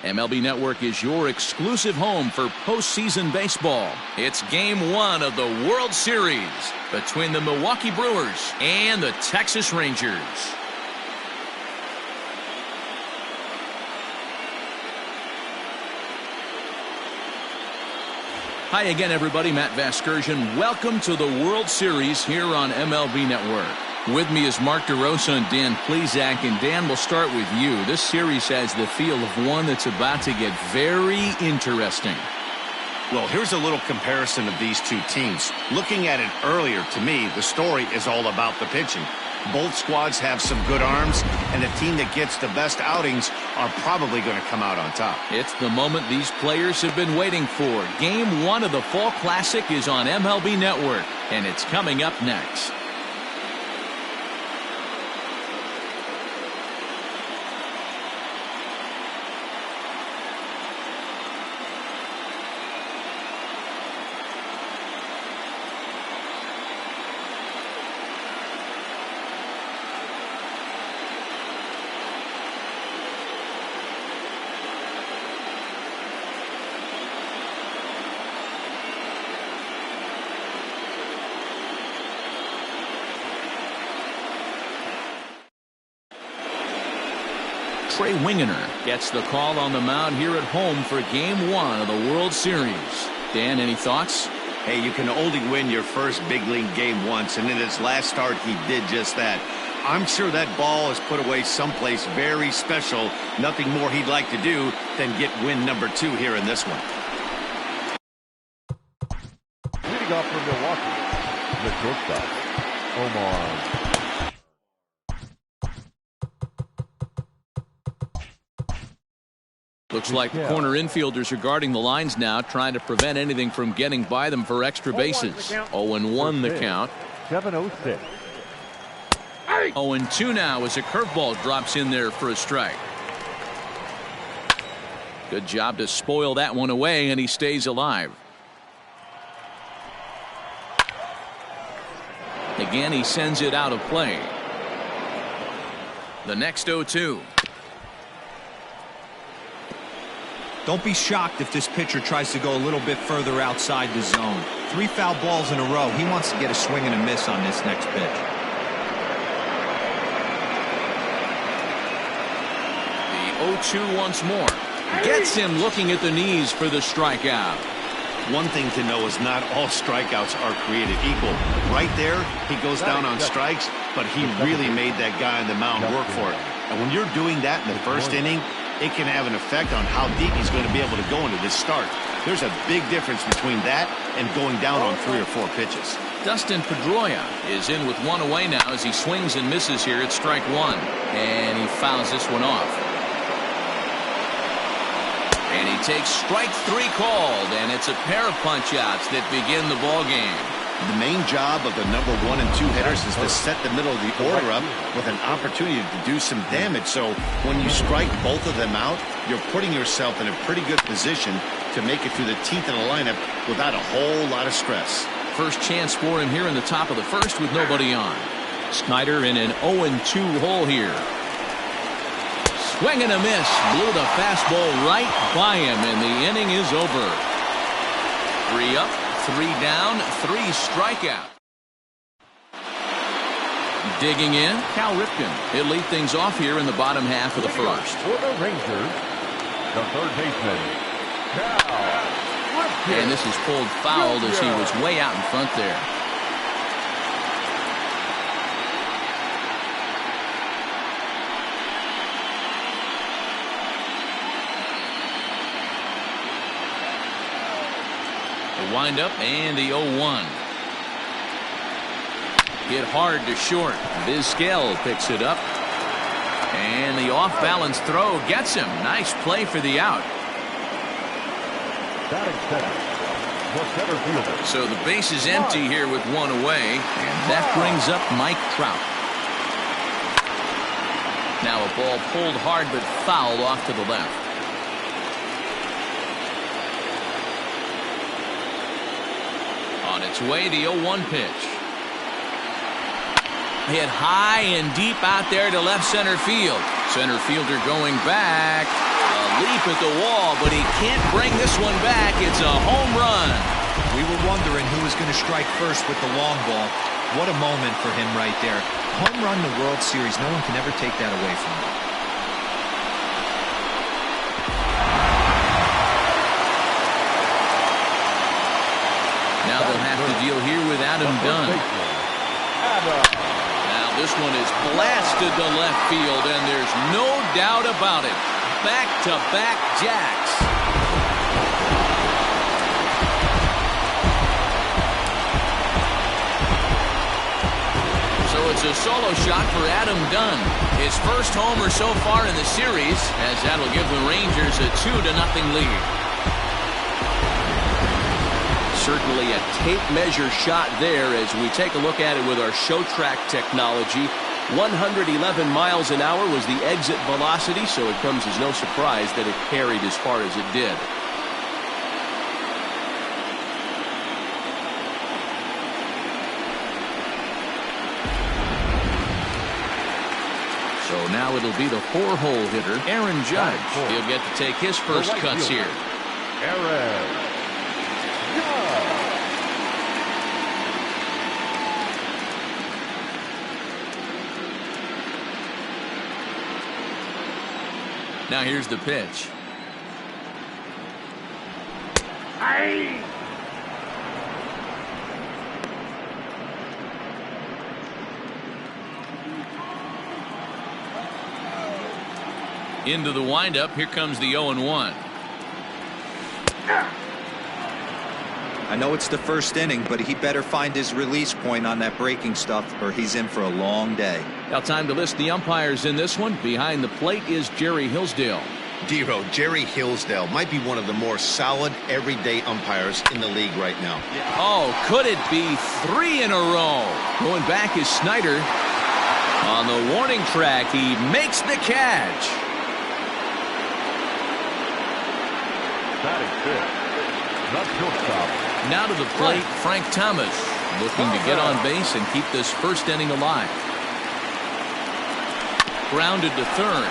MLB Network is your exclusive home for postseason baseball. It's Game 1 of the World Series between the Milwaukee Brewers and the Texas Rangers. Hi again, everybody. Matt Vasgersian. Welcome to the World Series here on MLB Network. With me is Mark DeRosa and Dan Plesac. And Dan, we'll start with you. This series has the feel of one that's about to get very interesting. Well, here's a little comparison of these two teams. Looking at it earlier, to me, the story is all about the pitching. Both squads have some good arms, and the team that gets the best outings are probably going to come out on top. It's the moment these players have been waiting for. Game 1 of the Fall Classic is on MLB Network, and it's coming up next. Trey Wingener gets the call on the mound here at home for Game 1 of the World Series. Dan, any thoughts? Hey, you can only win your first big league game once, and in his last start, he did just that. I'm sure that ball is put away someplace very special. Nothing more he'd like to do than get win number 2 here in this one. Leading off from Milwaukee, the shortstop, Omar. Looks like corner infielders are guarding the lines now, trying to prevent anything from getting by them for extra bases. 0-1 the count. 7-0-6. 0-2 now as a curveball drops in there for a strike. Good job to spoil that one away, and he stays alive. Again, he sends it out of play. The next 0-2. Don't be shocked if this pitcher tries to go a little bit further outside the zone. 3 foul balls in a row. He wants to get a swing and a miss on this next pitch. The 0-2 once more. Gets him looking at the knees for the strikeout. One thing to know is not all strikeouts are created equal. Right there, he goes down on strikes, but he really made that guy on the mound work for it. And when you're doing that in the first inning, it can have an effect on how deep he's going to be able to go into this start. There's a big difference between that and going down on 3 or 4 pitches. Dustin Pedroia is in with 1 away now as he swings and misses here at strike 1. And he fouls this one off. And he takes strike 3 called, and it's a pair of punch-outs that begin the ball game. The main job of the number 1 and 2 hitters is to set the middle of the order up with an opportunity to do some damage. So when you strike both of them out, you're putting yourself in a pretty good position to make it through the teeth of the lineup without a whole lot of stress. First chance for him here in the top of the first with nobody on. Schneider in an 0-2 hole here. Swing and a miss. Blew the fastball right by him, and the inning is over. 3 up. 3 down, 3 strikeout. Digging in, Cal Ripken. He'll lead things off here in the bottom half of the first. For the Rangers, the third baseman, Cal Ripken. And this is pulled fouled as he was way out in front there. Wind up and the 0-1. Hit hard to short. Vizquel picks it up. And the off-balance throw gets him. Nice play for the out. So the base is empty here with 1 away. And that brings up Mike Trout. Now a ball pulled hard but fouled off to the left. On its way, the 0-1 pitch. Hit high and deep out there to left center field. Center fielder going back. A leap at the wall, but he can't bring this one back. It's a home run. We were wondering who was going to strike first with the long ball. What a moment for him right there. Home run in the World Series. No one can ever take that away from him. Now they'll have to deal here with Adam Dunn. Now this one is blasted to left field, and there's no doubt about it. Back-to-back jacks. So it's a solo shot for Adam Dunn. His first homer so far in the series, as that'll give the Rangers a 2-0 lead. Certainly a tape measure shot there as we take a look at it with our show track technology. 111 miles an hour was the exit velocity, so it comes as no surprise that it carried as far as it did. So now it'll be the 4-hole hitter, Aaron Judd. He'll get to take his first cuts here. Aaron. Now here's the pitch. Into the windup. Here comes the 0-1. I know it's the first inning, but he better find his release point on that breaking stuff, or he's in for a long day. Now time to list the umpires in this one. Behind the plate is Jerry Hillsdale. Dero, Jerry Hillsdale might be one of the more solid everyday umpires in the league right now. Oh, could it be 3 in a row? Going back is Schneider. On the warning track, he makes the catch. That is it. Not shortstop. Now to the plate, Frank Thomas, looking to get on base and keep this first inning alive. Grounded to third.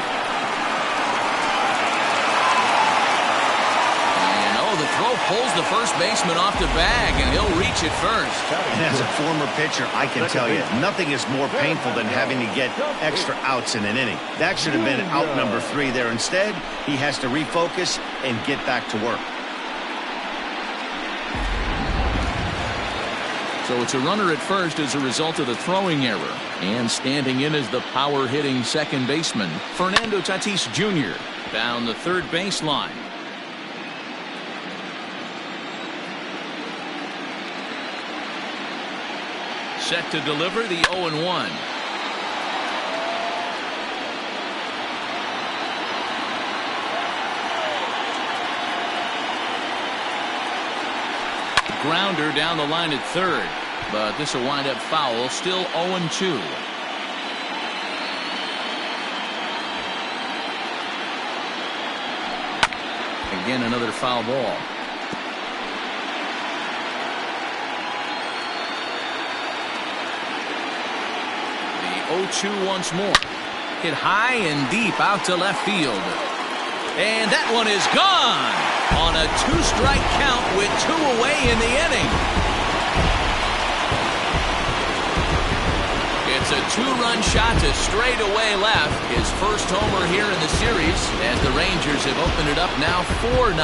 And the throw pulls the first baseman off the bag, and he'll reach it first. And as a former pitcher, I can tell you, nothing is more painful than having to get extra outs in an inning. That should have been out number 3 there. Instead, he has to refocus and get back to work. So it's a runner at first as a result of the throwing error. And standing in as the power-hitting second baseman, Fernando Tatis Jr. down the third baseline. Set to deliver the 0-1. Grounder down the line at third, but this will wind up foul. Still 0-2. Again, another foul ball. The 0-2 once more. Hit high and deep out to left field. And that one is gone on a 2-strike count with 2 away in the inning. It's a 2-run shot to straightaway left. His first homer here in the series as the Rangers have opened it up now 4-0.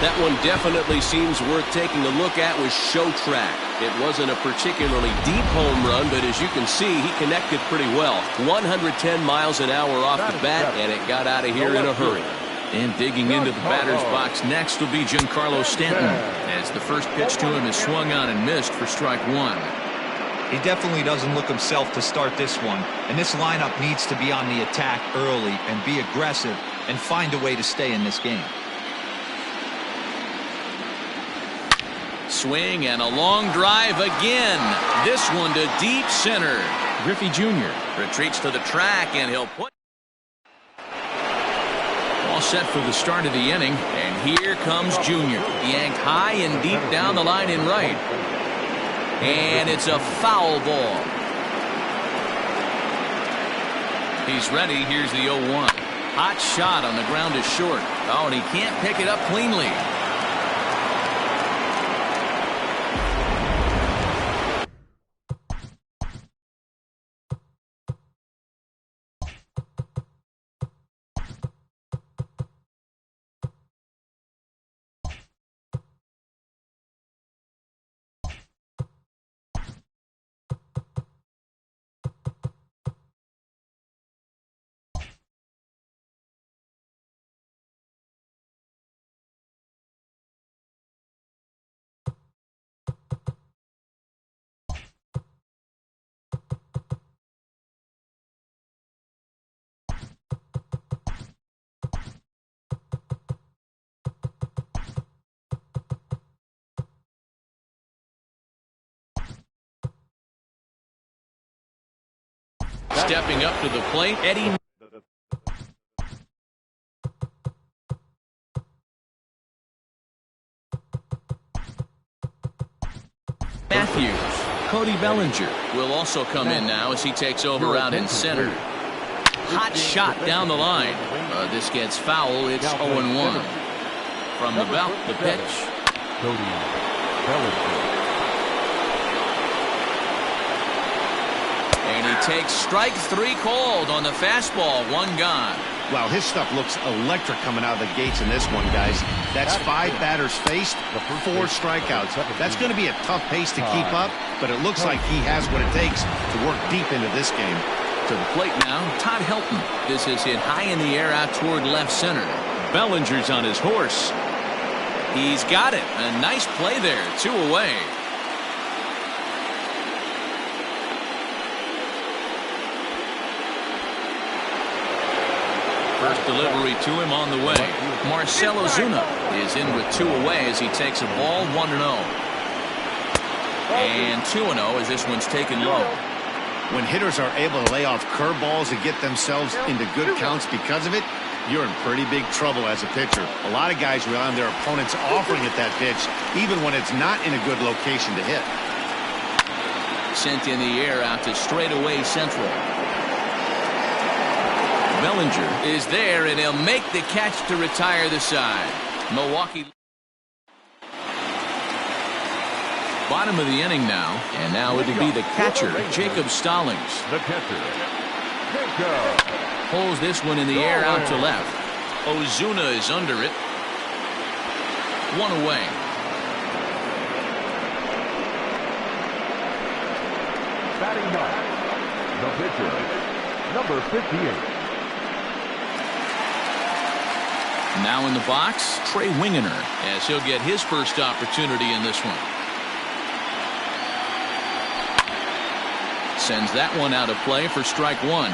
That one definitely seems worth taking a look at with show track. It wasn't a particularly deep home run, but as you can see, he connected pretty well. 110 miles an hour off the bat, and it got out of here in a hurry. And digging into the batter's box next will be Giancarlo Stanton, as the first pitch to him is swung on and missed for strike 1. He definitely doesn't look himself to start this one, and this lineup needs to be on the attack early and be aggressive and find a way to stay in this game. Swing and a long drive again. This one to deep center. Griffey Jr. retreats to the track, and he'll put. All set for the start of the inning, and here comes Jr. Yanked high and deep down the line in right. And it's a foul ball. He's ready. Here's the 0-1. Hot shot on the ground is short. Oh, and he can't pick it up cleanly. Stepping up to the plate, Eddie Matthews. Cody Bellinger will also come in now as he takes over out in center. Hot shot down the line. This gets foul. It's 0-1. From the belt, the pitch. Cody Bellinger. And he takes strike 3 called on the fastball. 1 gone. Wow, his stuff looks electric coming out of the gates in this one, guys. That's 5 batters faced, 4 strikeouts. That's going to be a tough pace to keep up, but it looks like he has what it takes to work deep into this game. To the plate now, Todd Helton. This is hit high in the air out toward left center. Bellinger's on his horse. He's got it. A nice play there. 2 away. First delivery to him on the way. Marcell Ozuna is in with 2 away as he takes a ball. 1-0. And 2-0 as this one's taken low. When hitters are able to lay off curveballs and get themselves into good counts because of it, you're in pretty big trouble as a pitcher. A lot of guys rely on their opponents offering at that pitch, even when it's not in a good location to hit. Sent in the air out to straightaway central. Bellinger is there, and he'll make the catch to retire the side. Milwaukee. Bottom of the inning now, and now it'll be the catcher, Jacob Stallings. The catcher, Jacob. Pulls this one in the air out to left. Ozuna is under it. 1 away. Batting ninth, the pitcher, number 58. Now in the box, Trey Wingener, as he'll get his first opportunity in this one. Sends that one out of play for strike 1.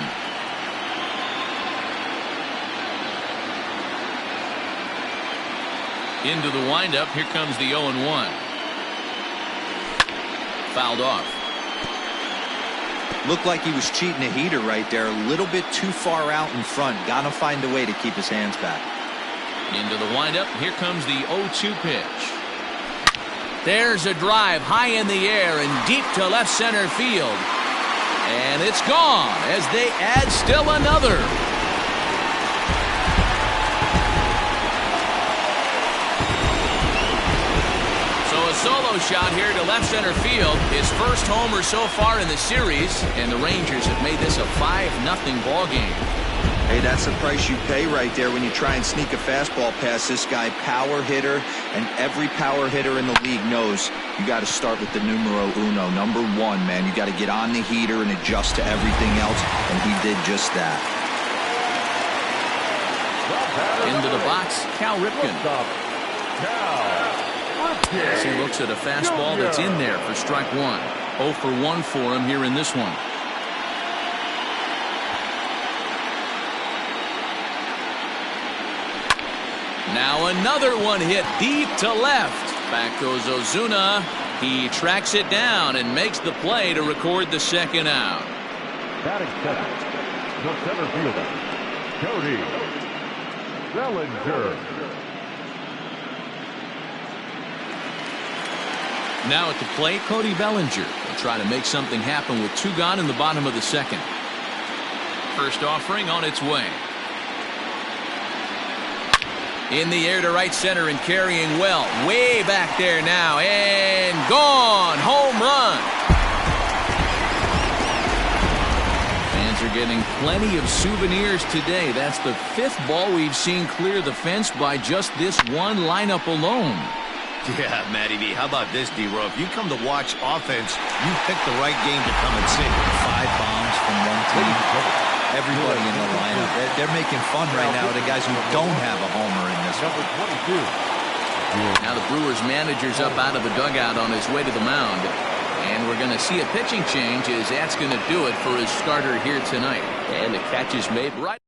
Into the windup. Here comes the 0-1. Fouled off. Looked like he was cheating a heater right there. A little bit too far out in front. Gotta find a way to keep his hands back. Into the windup. Here comes the 0-2 pitch. There's a drive high in the air and deep to left center field. And it's gone as they add still another. So a solo shot here to left center field. His first homer so far in the series. And the Rangers have made this a 5-0 ball game. Hey, that's the price you pay right there when you try and sneak a fastball past this guy. Power hitter, and every power hitter in the league knows you got to start with the numero uno, number 1, man. You got to get on the heater and adjust to everything else, and he did just that. Into the box, Cal Ripken. As he looks at a fastball that's in there for strike 1. 0 for 1 for him here in this one. Now another one hit deep to left. Back goes Ozuna. He tracks it down and makes the play to record the second out. Batting second, the center fielder, Cody Bellinger. Now at the plate, Cody Bellinger will try to make something happen with 2 gone in the bottom of the second. First offering on its way. In the air to right center and carrying well. Way back there now. And gone. Home run. Fans are getting plenty of souvenirs today. That's the 5th ball we've seen clear the fence by just this one lineup alone. Yeah, Matty V. How about this, D-Row? If you come to watch offense, you pick the right game to come and see. 5 bombs from one team. Everybody in the lineup. They're making fun right now of the guys who don't have a homer in this one. Now the Brewers manager's up out of the dugout on his way to the mound. And we're going to see a pitching change as that's going to do it for his starter here tonight. And the catch is made right.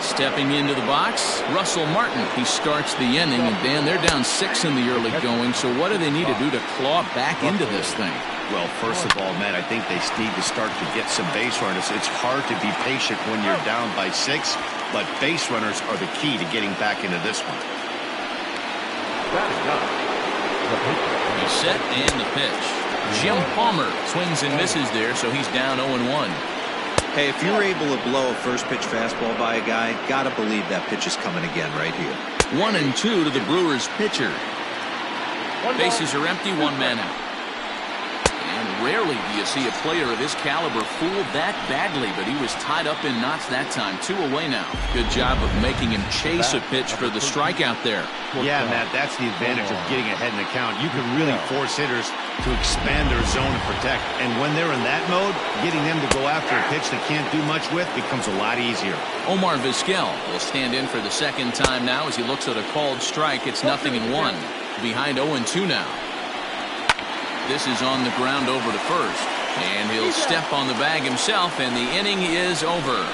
Stepping into the box, Russell Martin. He starts the inning, and Dan, they're down 6 in the early going, so what do they need to do to claw back into this thing? Well, first of all, Matt, I think they need to start to get some base runners. It's hard to be patient when you're down by 6, but base runners are the key to getting back into this one. He's set, and the pitch. Jim Palmer swings and misses there, so he's down 0-1. Hey, if you're able to blow a first pitch fastball by a guy, gotta believe that pitch is coming again right here. 1-2 to the Brewers pitcher. Bases are empty, 1 man out. And rarely do you see a player of his caliber fooled that badly, but he was tied up in knots that time. 2 away now. Good job of making him chase a pitch for the strikeout there. Yeah, Matt, that's the advantage of getting ahead in the count. You can really force hitters to expand their zone and protect. And when they're in that mode, getting them to go after a pitch they can't do much with becomes a lot easier. Omar Vizquel will stand in for the second time now as he looks at a called strike. It's 0-1. Behind 0-2 now. This is on the ground over to first. And he'll step on the bag himself, and the inning is over.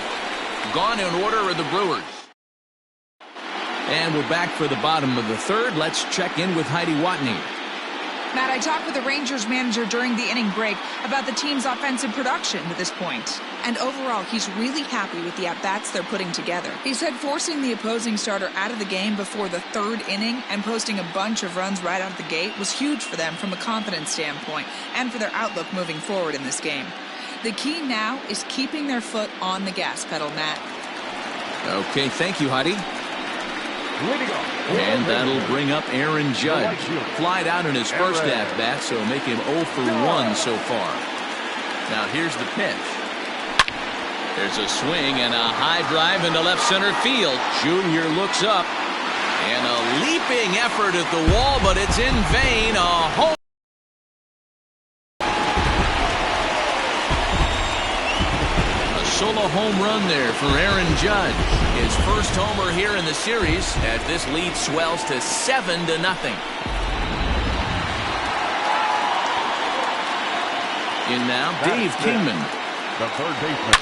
Gone in order are the Brewers. And we're back for the bottom of the 3rd. Let's check in with Heidi Watney. Matt, I talked with the Rangers manager during the inning break about the team's offensive production to this point. And overall, he's really happy with the at-bats they're putting together. He said forcing the opposing starter out of the game before the 3rd inning and posting a bunch of runs right out of the gate was huge for them from a confidence standpoint and for their outlook moving forward in this game. The key now is keeping their foot on the gas pedal, Matt. Okay, thank you, Heidi. And that'll bring up Aaron Judd. Flied out in his first at-bat, so make him 0 for 1 so far. Now here's the pitch. There's a swing and a high drive into left center field. Junior looks up. And a leaping effort at the wall, but it's in vain. A home. Solo home run there for Aaron Judd. His first homer here in the series as this lead swells to 7-0. In now, Dave Kingman. The third baseman.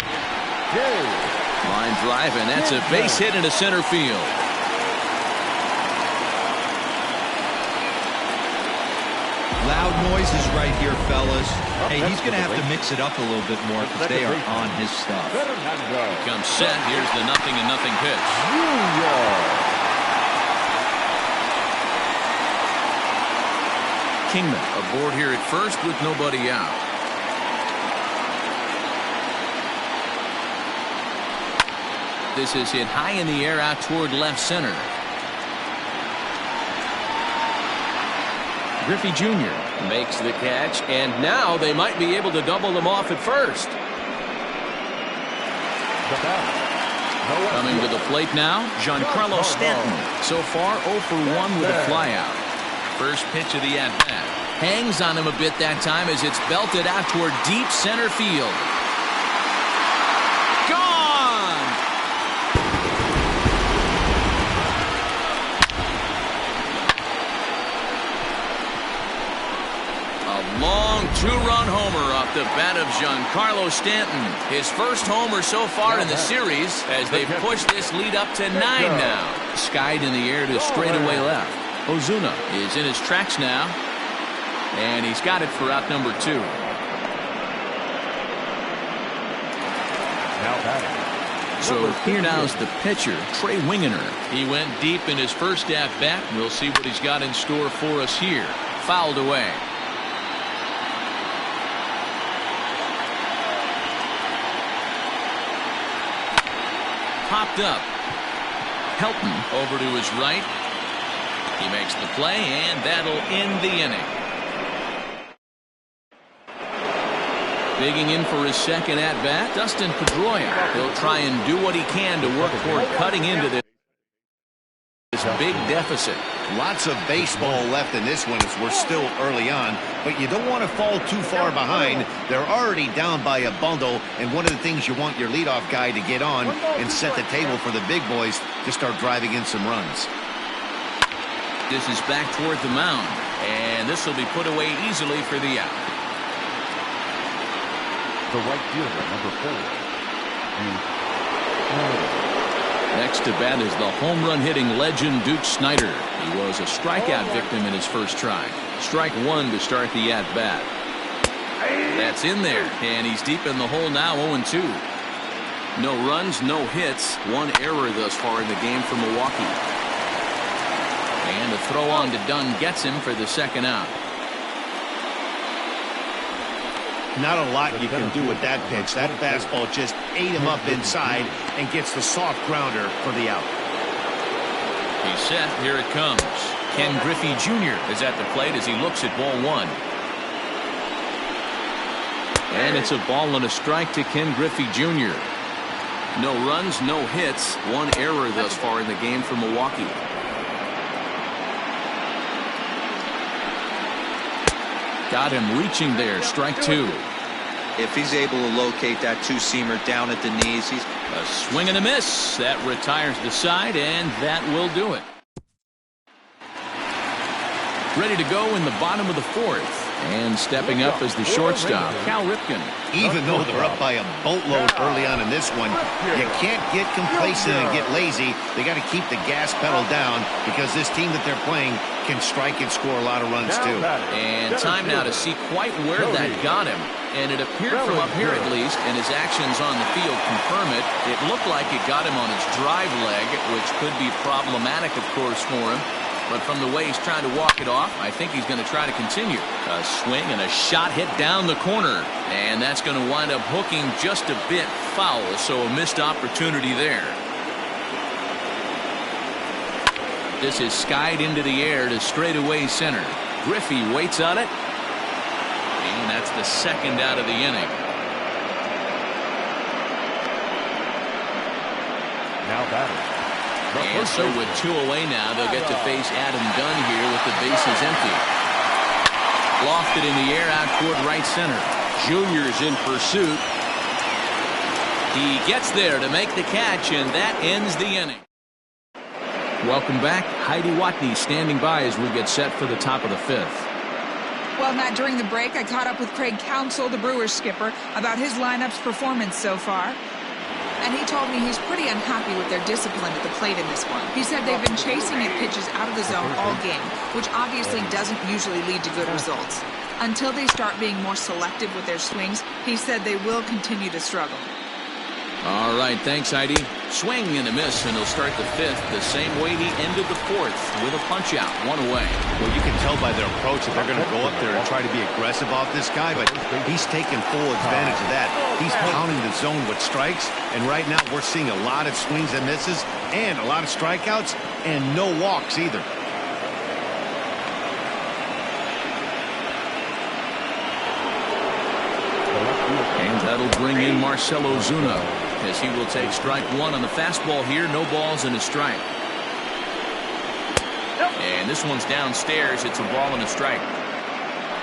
Line drive, and that's a base hit into center field. Loud noises right here, fellas. Hey, he's going to have to mix it up a little bit more because they are on his stuff. Comes set. Here's the 0-0 pitch. Kingman aboard here at first with nobody out. This is hit high in the air out toward left center. Griffey Jr. makes the catch, and now they might be able to double them off at first. Coming to the plate now, Giancarlo Stanton. So far, 0 for 1 with a flyout. First pitch of the at-bat. Hangs on him a bit that time as it's belted out toward deep center field. Gone! Long 2-run homer off the bat of Giancarlo Stanton. His first homer so far in the series as they've pushed this lead up to 9 now. Skied in the air to straightaway left. Ozuna is in his tracks now. And he's got it for out number 2. So here now's the pitcher, Trey Wingener. He went deep in his first at-bat. We'll see what he's got in store for us here. Fouled away. chopped up. Helton over to his right. He makes the play, and that'll end the inning. Digging in for his second at-bat, Dustin Pedroia. He'll try and do what he can to work toward cutting into this big deficit. Lots of baseball left in this one as we're still early on, but you don't want to fall too far behind. They're already down by a bundle, and one of the things you want your leadoff guy to get on and set the table for the big boys to start driving in some runs. This is back toward the mound, and this will be put away easily for the out. The right fielder, number 4. Next to bat is the home run hitting legend Duke Schneider. He was a strikeout victim in his first try. Strike one to start the at bat. That's in there, and he's deep in the hole now. 0-2. No runs, no hits, one error thus far in the game for Milwaukee. And a throw on to Dunn gets him for the second out. Not a lot you can do with that pitch. That fastball just ate him up inside and gets the soft grounder for the out. He's set. Here it comes. Ken Griffey Jr. is at the plate as he looks at ball one. And it's a ball and a strike to Ken Griffey Jr. No runs, no hits, one error thus far in the game for Milwaukee. Got him reaching there. Strike two. If he's able to locate that two-seamer down at the knees, he's a swing and a miss. That retires the side, and that will do it. Ready to go in the bottom of the fourth. And stepping up as the shortstop, Cal Ripken. Even though they're up by a boatload early on in this one, you can't get complacent and get lazy. They got to keep the gas pedal down because this team that they're playing can strike and score a lot of runs too. And time now to see quite where that got him. And it appeared from up here at least, and his actions on the field confirm it. It looked like it got him on his drive leg, which could be problematic, of course, for him. But from the way he's trying to walk it off, I think he's going to try to continue. A swing and a shot hit down the corner. And that's going to wind up hooking just a bit foul, so a missed opportunity there. This is skied into the air to straightaway center. Griffey waits on it. And that's the second out of the inning. Now batting. And so with two away now, they'll get to face Adam Dunn here with the bases empty. Lofted in the air out toward right center. Junior's in pursuit. He gets there to make the catch, and that ends the inning. Welcome back. Heidi Watney standing by as we get set for the top of the fifth. Well, Matt, during the break, I caught up with Craig Counsell, the Brewers skipper, about his lineup's performance so far. And he told me he's pretty unhappy with their discipline at the plate in this one. He said they've been chasing at pitches out of the zone all game, which obviously doesn't usually lead to good results. Until they start being more selective with their swings, he said they will continue to struggle. All right, thanks, Heidi. Swing and a miss, and he'll start the fifth the same way he ended the fourth, with a punch-out, one away. Well, you can tell by their approach that they're going to go up there and try to be aggressive off this guy, but he's taking full advantage of that. He's pounding the zone with strikes, and right now we're seeing a lot of swings and misses and a lot of strikeouts and no walks either. And that'll bring in Marcell Ozuna, as he will take strike one on the fastball here. No balls and a strike. And this one's downstairs. It's a ball and a strike.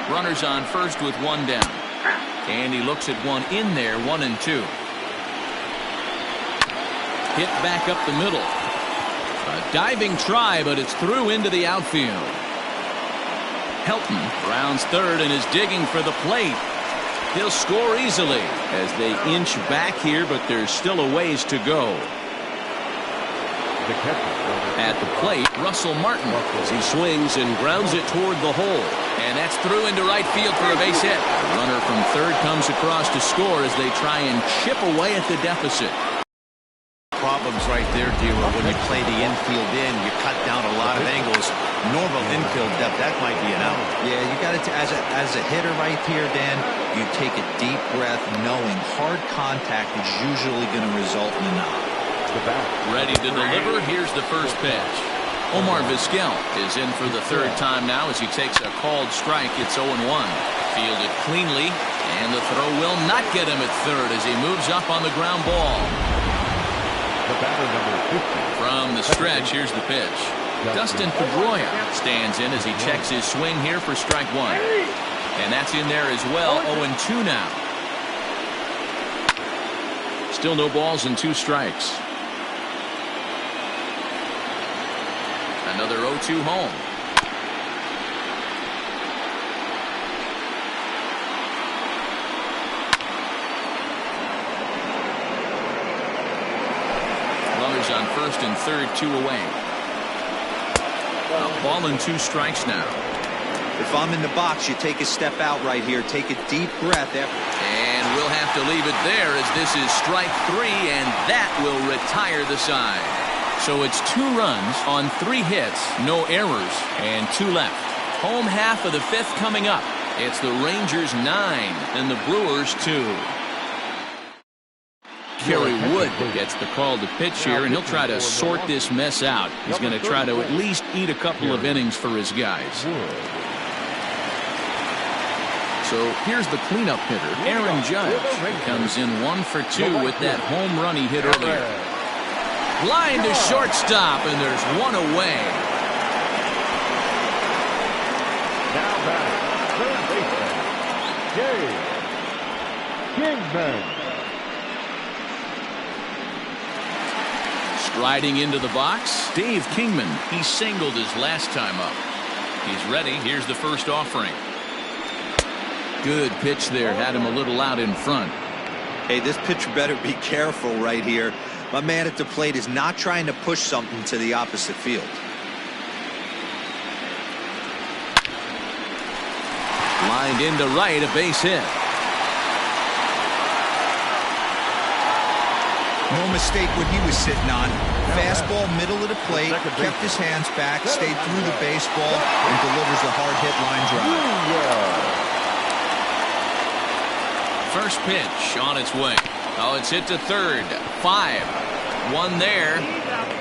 Runners on first with one down. And he looks at one in there, 1-2. Hit back up the middle. A diving try, but it's through into the outfield. Helton rounds third and is digging for the plate. He'll score easily as they inch back here, but there's still a ways to go. At the plate, Russell Martin as he swings and grounds it toward the hole. And that's through into right field for a base hit. The runner from third comes across to score as they try and chip away at the deficit. Problems right there, Dero. When you play the infield in, you cut down a lot of angles. Normal infield depth, that might be an out. Yeah, you got it as a hitter right here, Dan. You take a deep breath, knowing hard contact is usually going to result in an out. the bat. Ready to deliver. Here's the first pitch. Omar Vizquel is in for the third time now as he takes a called strike. It's 0-1. Fielded cleanly, and the throw will not get him at third as he moves up on the ground ball. The batter, number 50. From the stretch, here's the pitch. Dustin Pedroia stands in as he checks his swing here for strike one. And that's in there as well. 0-2 now. Still no balls and 2 strikes. Another 0-2 home. Runners on first and third, 2 away. A ball and 2 strikes now. If I'm in the box, you take a step out right here. Take a deep breath. And we'll have to leave it there as this is strike 3, and that will retire the side. So it's 2 runs on 3 hits, no errors, and 2 left. Home half of the 5th coming up. It's the Rangers 9 and the Brewers 2. Kerry Wood gets the call to pitch here, and he'll try to sort this mess out. He's going to try to at least eat a couple of innings for his guys. So here's the cleanup hitter, Aaron Judd. Comes in 1 for 2 with that home run he hit earlier. Line to shortstop, and there's 1 away. Now back, third baseman, Kingman. Striding into the box, Dave Kingman. He singled his last time up. He's ready. Here's the first offering. Good pitch there. Had him a little out in front. Hey, this pitcher better be careful right here. My man at the plate is not trying to push something to the opposite field. Lined into right, a base hit. No mistake what he was sitting on. Fastball, middle of the plate, kept his hands back, stayed through the baseball, and delivers the hard hit line drive. First pitch on its way. Oh, it's hit to third. 5. 1 there.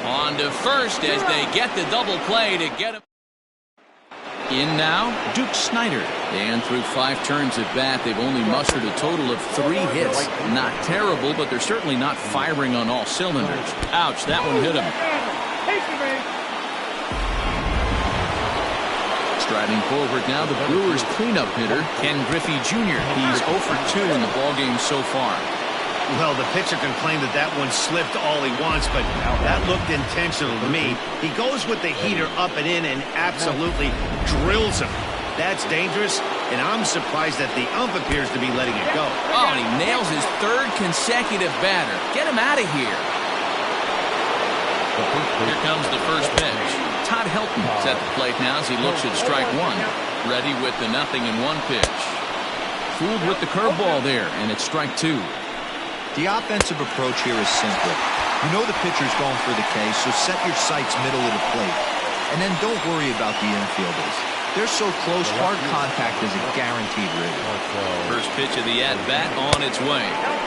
On to first as they get the double play to get him. In now, Duke Schneider. And through 5 turns at bat, they've only mustered a total of 3 hits. Not terrible, but they're certainly not firing on all cylinders. Ouch, that one hit him. Striding forward now, the Brewers cleanup hitter, Ken Griffey Jr. He's 0 for 2 in the ballgame so far. Well, the pitcher can claim that that one slipped all he wants, but that looked intentional to me. He goes with the heater up and in and absolutely drills him. That's dangerous, and I'm surprised that the ump appears to be letting it go. Oh, and he nails his 3rd consecutive batter. Get him out of here. Here comes the first pitch. Todd Helton is at the plate now as he looks at strike 1. Ready with the 0-1 pitch. Fooled with the curveball there, and it's strike 2. The offensive approach here is simple. You know the pitcher's going for the K, so set your sights middle of the plate. And then don't worry about the infielders. They're so close, hard contact is a guaranteed rib. First pitch of the at-bat on its way.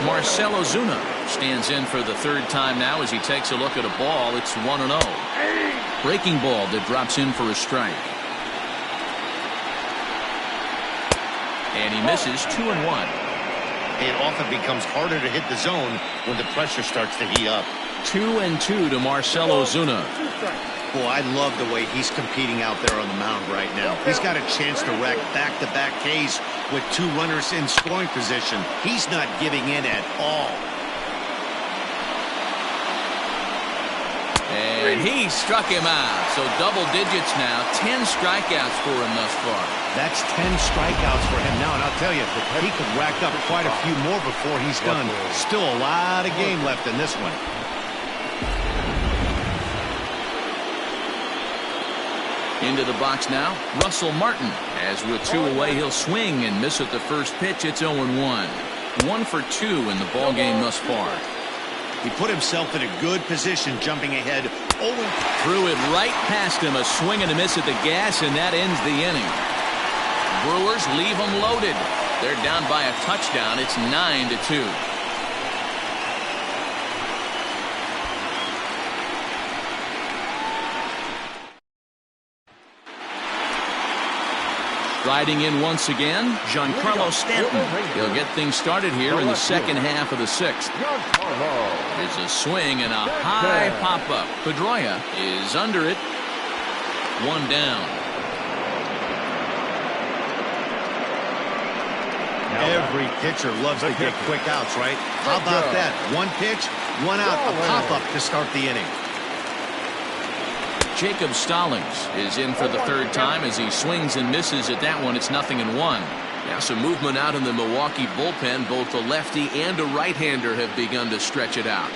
Marcell Ozuna stands in for the 3rd time now as he takes a look at a ball. It's 1-0. Breaking ball that drops in for a strike. And he misses 2-1. It often becomes harder to hit the zone when the pressure starts to heat up. 2-2 to Marcell Ozuna. Boy, I love the way he's competing out there on the mound right now. He's got a chance to rack back-to-back Ks with 2 runners in scoring position. He's not giving in at all. And he struck him out. So double digits now. 10 strikeouts for him thus far. That's 10 strikeouts for him now. And I'll tell you, he could rack up quite a few more before he's done. Still a lot of game left in this one. Into the box now, Russell Martin. As with 2 away, he'll swing and miss at the first pitch. It's 0-1. 1 for 2 in the ballgame thus far. He put himself in a good position jumping ahead. Threw it right past him. A swing and a miss at the gas, and that ends the inning. Brewers leave them loaded. They're down by a touchdown. It's 9-2. Riding in once again, Giancarlo Stanton. He'll get things started here in the second half of the sixth. There's a swing and a high pop-up. Pedroia is under it. One down. Every pitcher loves to get quick outs, right? How about that? One pitch, one out, a pop-up to start the inning. Jacob Stallings is in for the third time as he swings and misses at that one. It's 0-1. Now some movement out in the Milwaukee bullpen. Both a lefty and a right-hander have begun to stretch it out.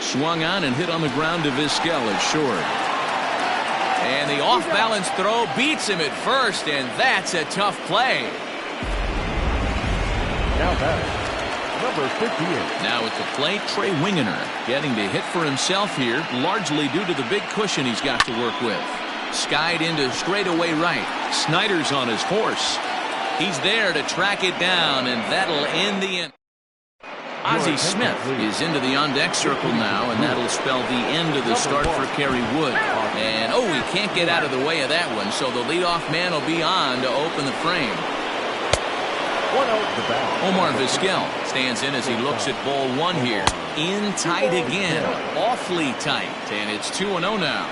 Swung on and hit on the ground to Vizquel at short. And the off-balance throw beats him at first, and that's a tough play. Now batting, number 58. Now at the plate, Trey Wingener getting to hit for himself here, largely due to the big cushion he's got to work with. Skied into straightaway right. Schneider's on his horse. He's there to track it down, and that'll end the inning. Ozzie Smith is into the on-deck circle now, and that'll spell the end of the start for Kerry Wood. And, oh, he can't get out of the way of that one, so the leadoff man will be on to open the frame. Omar Vizquel stands in as he looks at ball one here. In tight again. Awfully tight. And it's 2-0 now.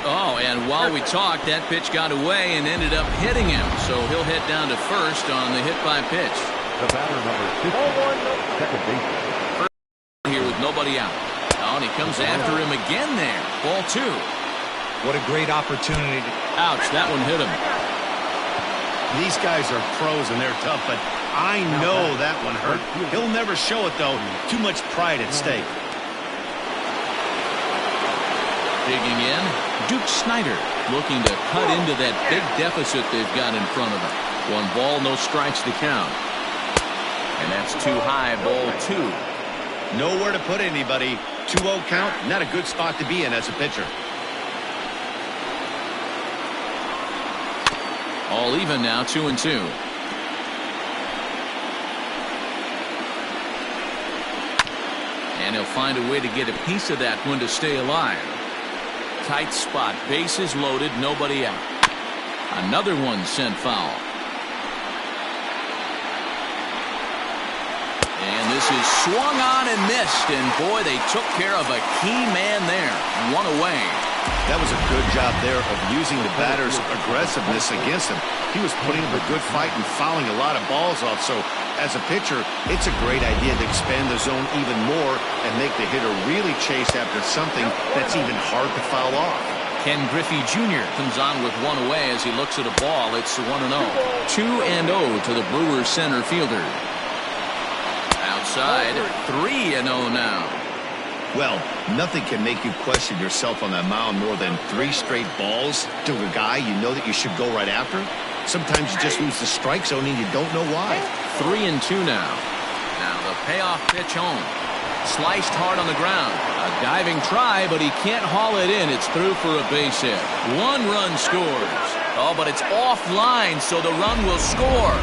Oh, and while we talked, that pitch got away and ended up hitting him. So he'll head down to first on the hit by pitch. The batter number 51, second base. Here with nobody out. Oh, and he comes after him again there. Ball two. What a great opportunity. Ouch, that one hit him. These guys are pros and they're tough, but I know that one hurt. He'll never show it, though. Too much pride at stake. Digging in, Duke Schneider looking to cut into that big deficit they've got in front of them. 1 ball, no strikes to count. And that's too high, ball 2. Nowhere to put anybody. 2-0 count, not a good spot to be in as a pitcher. All even now, 2-2. And he'll find a way to get a piece of that one to stay alive. Tight spot, bases loaded, nobody out. Another one sent foul. And this is swung on and missed, and boy, they took care of a key man there. One away. That was a good job there of using the batter's aggressiveness against him. He was putting up a good fight and fouling a lot of balls off. So as a pitcher, it's a great idea to expand the zone even more and make the hitter really chase after something that's even hard to foul off. Ken Griffey Jr. comes on with one away as he looks at a ball. It's 1-0. 2-0 to the Brewers center fielder. Outside, 3-0 now. Well, nothing can make you question yourself on that mound more than 3 straight balls to a guy you know that you should go right after. Sometimes you just lose the strike zone and you don't know why. 3-2 now. Now the payoff pitch home. Sliced hard on the ground. A diving try, but he can't haul it in. It's through for a base hit. 1 run scores. Oh, but it's offline, so the run will score.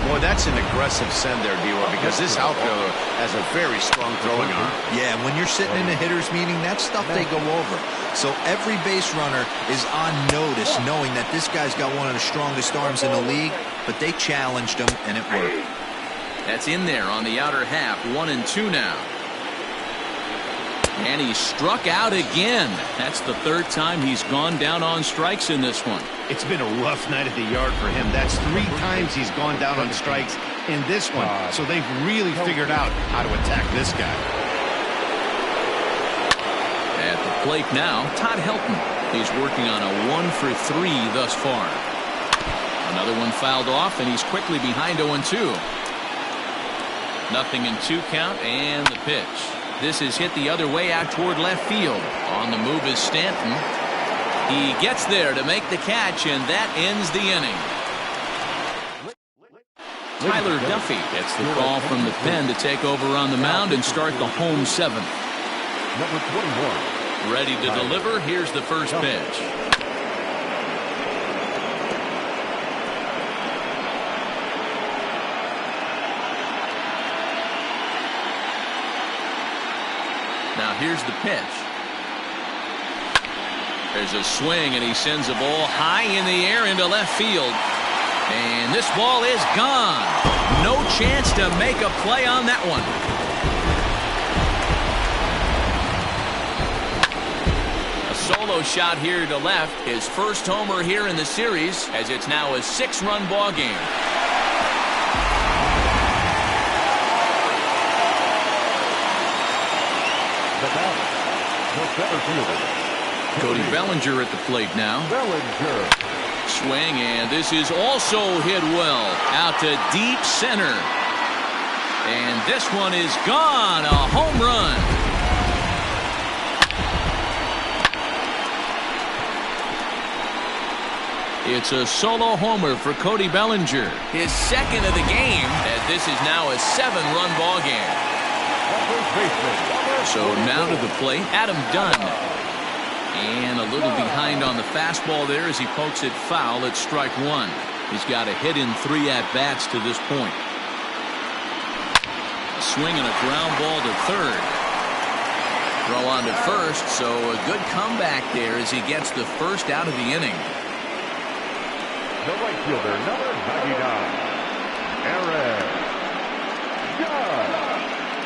Boy, that's an aggressive send there, D-Roy, because this outfielder has a very strong throwing arm. Yeah, when you're sitting in a hitter's meeting, that's stuff they go over. So every base runner is on notice knowing that this guy's got one of the strongest arms in the league, but they challenged him, and it worked. That's in there on the outer half. 1-2 now. And he struck out again. That's the 3rd time he's gone down on strikes in this one. It's been a rough night at the yard for him. That's 3 times he's gone down on strikes in this one. So they've really figured out how to attack this guy. At the plate now, Todd Helton. He's working on a 1-for-3 thus far. Another one fouled off, and he's quickly behind 0-2. 0-2 count, and the pitch. This is hit the other way out toward left field. On the move is Stanton. He gets there to make the catch, and that ends the inning. Tyler Duffy gets the call from the pen to take over on the mound and start the home 7th. Number 21. Ready to deliver. Here's the first pitch. Now here's the pitch. There's a swing, and he sends a ball high in the air into left field. And this ball is gone. No chance to make a play on that one. A solo shot here to left. His first homer here in the series, as it's now a 6-run ball game. The batter, the center fielder, Cody Bellinger at the plate now. Bellinger. Swing, and this is also hit well. Out to deep center. And this one is gone. A home run. It's a solo homer for Cody Bellinger. His second of the game, as this is now a 7-run ball game. So now to the plate, Adam Dunn. And a little behind on the fastball there as he pokes it foul at strike 1. He's got a hit in 3 at-bats to this point. A swing and a ground ball to third. Throw on to first, so a good comeback there as he gets the first out of the inning. The right fielder, number 99, Aaron Judd.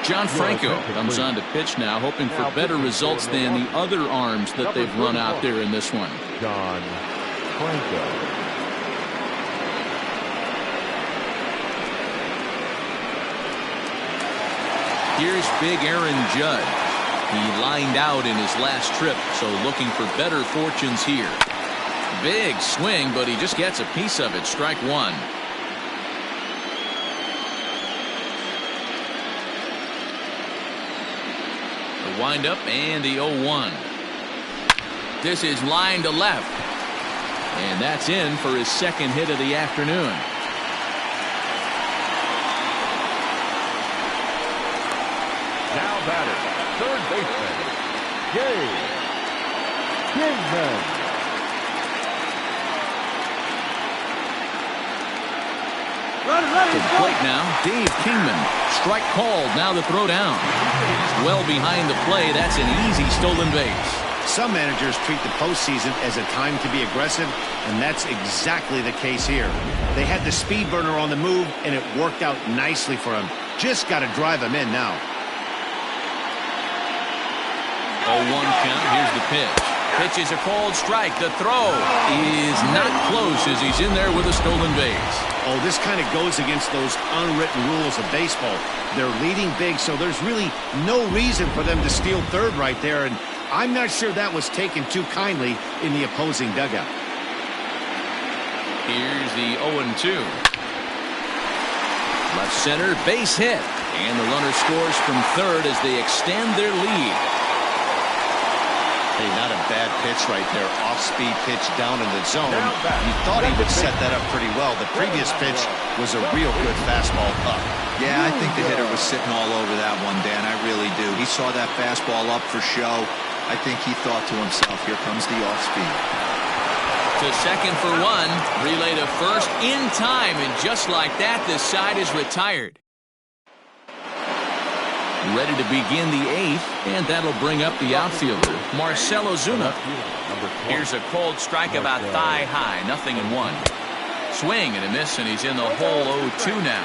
John Franco comes on to pitch now, hoping for better results than the other arms that they've run out there in this one. John Franco. Here's big Aaron Judd. He lined out in his last trip, so looking for better fortunes here. Big swing, but he just gets a piece of it. Strike 1. The windup and the 0-1. This is line to left. And that's in for his second hit of the afternoon. Now batting, third baseman, Kingman. To the plate now, Dave Kingman. Strike called, now the throw down. He's well behind the play. That's an easy stolen base. Some managers treat the postseason as a time to be aggressive, and that's exactly the case here. They had the speed burner on the move, and it worked out nicely for him. Just got to drive him in now. 0-1 count. Here's the pitch. Pitch is a called strike. The throw is not close as he's in there with a stolen base. Oh, this kind of goes against those unwritten rules of baseball. They're leading big, so there's really no reason for them to steal third right there, and I'm not sure that was taken too kindly in the opposing dugout. Here's the 0-2. Left center, base hit. And the runner scores from third as they extend their lead. Hey, not a bad pitch right there. Off-speed pitch down in the zone. You thought he would set that up pretty well. The previous pitch was a real good fastball up. Yeah, I think the hitter was sitting all over that one, Dan. I really do. He saw that fastball up for show. I think he thought to himself, here comes the off-speed. To second for 1. Relay to first in time. And just like that, this side is retired. Ready to begin the 8th, and that'll bring up the outfielder, Marcell Ozuna. Here's a cold strike about thigh high, 0-1. Swing and a miss, and he's in the hole 0-2 now.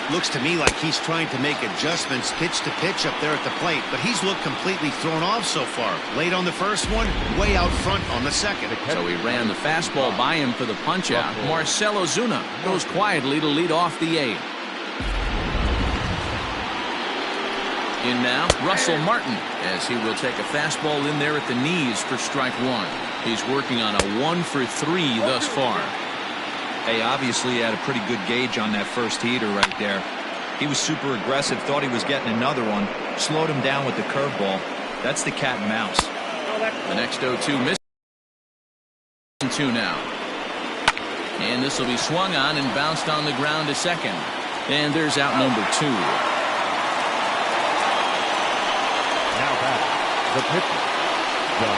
Looks to me like he's trying to make adjustments pitch to pitch up there at the plate, but he's looked completely thrown off so far. Late on the first one, way out front on the second. So he ran the fastball by him for the punch-out. Marcell Ozuna goes quietly to lead off the 8th. In now, Russell Martin, as he will take a fastball in there at the knees for strike 1. He's working on a 1 for 3 thus far. Hey, obviously he had a pretty good gauge on that first heater right there. He was super aggressive, thought he was getting another one, slowed him down with the curveball. That's the cat and mouse. The next 0-2 missed. 2 now. And this will be swung on and bounced on the ground to second. And there's out number 2. The pitcher, John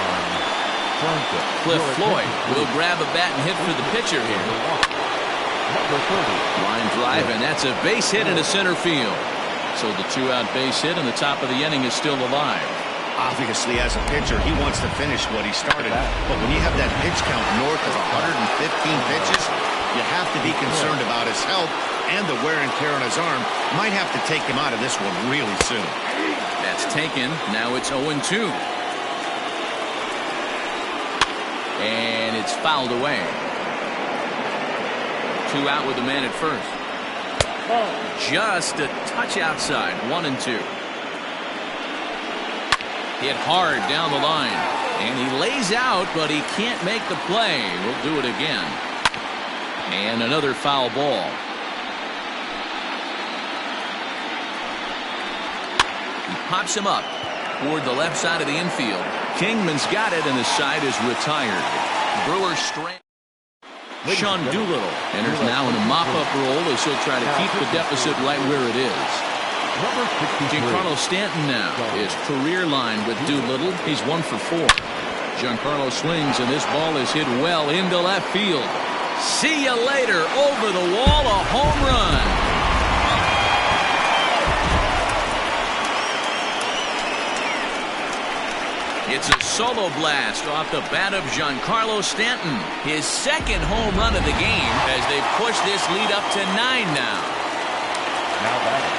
Franco. Cliff Floyd will grab a bat and hit for the pitcher here. Number 30. Line drive, and that's a base hit into center field. So the 2-out base hit and the top of the inning is still alive. Obviously, as a pitcher, he wants to finish what he started. But when you have that pitch count north of 115 pitches, You have to be concerned about his health and the wear and tear on his arm. Might have to take him out of this one really soon. That's taken. Now it's 0-2. And it's fouled away. 2 out with the man at first. Just a touch outside. 1-2. Hit hard down the line. And he lays out, but he can't make the play. We'll do it again. And another foul ball. He pops him up toward the left side of the infield. Kingman's got it, and the side is retired. Brewers strand. Sean Doolittle enters now in a mop-up role as he'll try to keep the deficit right where it is. Giancarlo Stanton now is career line with Doolittle. He's 1 for 4. Giancarlo swings, and this ball is hit well into left field. See you later. Over the wall, a home run. It's a solo blast off the bat of Giancarlo Stanton. His second home run of the game as they push this lead up to 9 now. Now batting,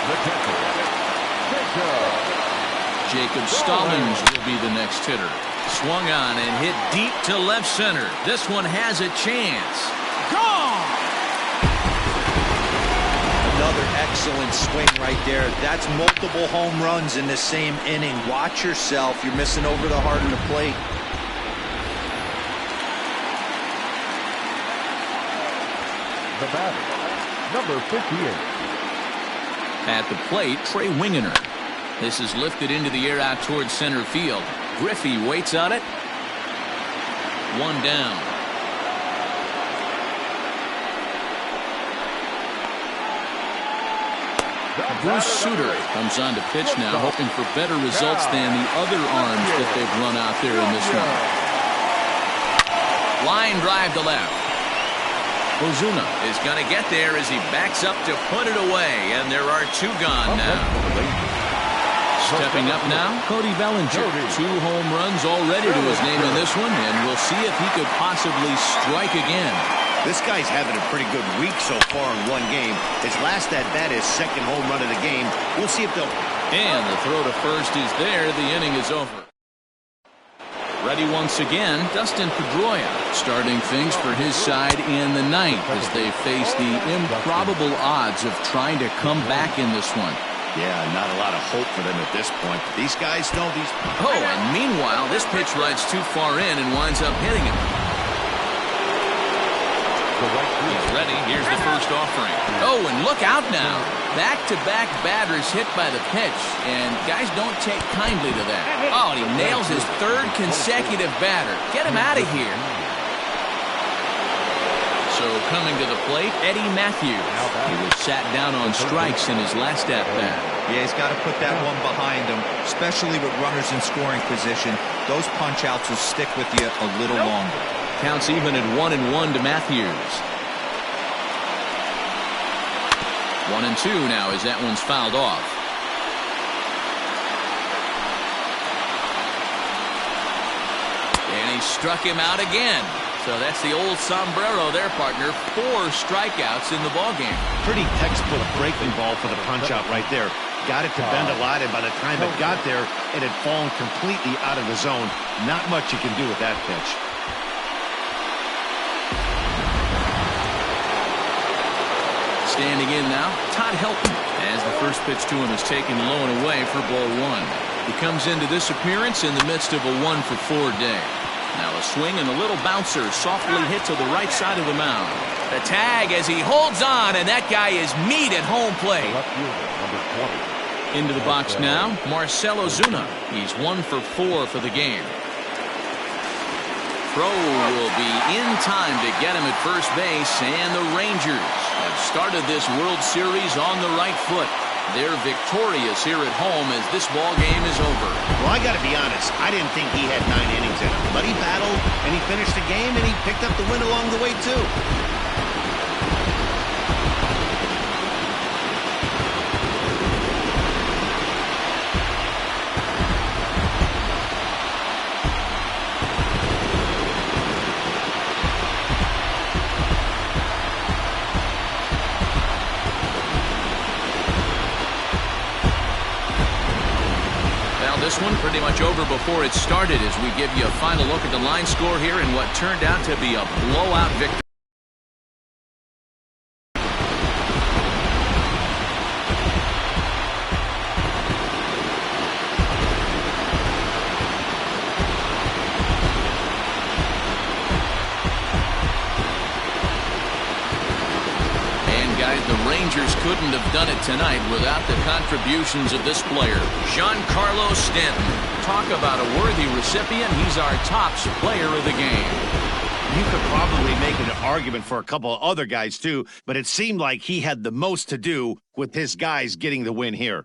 the catcher, Jacob Stallings will be the next hitter. Swung on and hit deep to left center. This one has a chance. Gone! Another excellent swing right there. That's multiple home runs in the same inning. Watch yourself. You're missing over the heart of the plate. the batter, number 58. At the plate, Trey Wingener. This is lifted into the air out towards center field. Griffey waits on it. 1 down. Bruce Sutter comes on to pitch now, hoping for better results than the other arms that they've run out there in this one. Line drive to left. Ozuna is going to get there as he backs up to put it away, and there are 2 gone now. Stepping up now, Cody Bellinger. 2 home runs already to his name in this one, and we'll see if he could possibly strike again. This guy's having a pretty good week so far in 1 game. His last at bat is second home run of the game. We'll see if they'll... And the throw to first is there. The inning is over. Ready once again, Dustin Pedroia starting things for his side in the 9th as they face the improbable odds of trying to come back in this one. Yeah, not a lot of hope for them at this point. But these guys know these... Oh, and meanwhile, this pitch rides too far in and winds up hitting him. He's ready. Here's the first offering. Oh, and look out now. Back-to-back batters hit by the pitch, and guys don't take kindly to that. Oh, and he nails his 3rd consecutive batter. Get him out of here. So coming to the plate, Eddie Matthews. He was sat down on strikes in his last at-bat. Yeah, he's got to put that one behind him, especially with runners in scoring position. Those punch-outs will stick with you a little longer. Counts even at 1-1 to Matthews. 1-2 now as that one's fouled off. And he struck him out again. So that's the old sombrero there, partner. 4 strikeouts in the ballgame. Pretty textbook breaking ball for the punch-out right there. Got it to bend a lot, and by the time it got there, it had fallen completely out of the zone. Not much you can do with that pitch. Standing in now, Todd Helton, as the first pitch to him is taken low and away for ball 1. He comes into this appearance in the midst of a 1-for-4 day. Now a swing and a little bouncer softly hit to the right side of the mound. The tag as he holds on, and that guy is meat at home plate. Into the box now, Marcell Ozuna. He's 1-for-4 for the game. Throw will be in time to get him at first base, and the Rangers have started this World Series on the right foot. They're victorious here at home as this ball game is over. Well, I got to be honest, I didn't think he had 9 innings in him, but he battled, and he finished the game, and he picked up the win along the way, too. this one pretty much over before it started as we give you a final look at the line score here in what turned out to be a blowout victory. The Rangers couldn't have done it tonight without the contributions of this player, Giancarlo Stanton. Talk about a worthy recipient. He's our tops player of the game. You could probably make an argument for a couple of other guys too, but it seemed like he had the most to do with his guys getting the win here.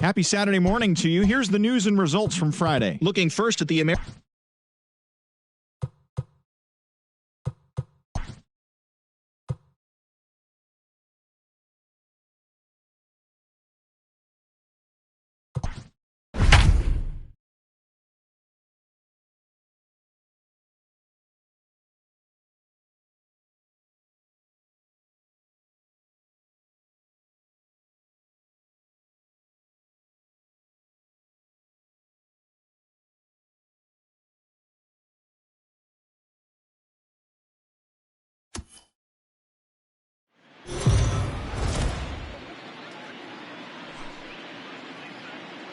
Happy Saturday morning to you. Here's the news and results from Friday. Looking first at the American.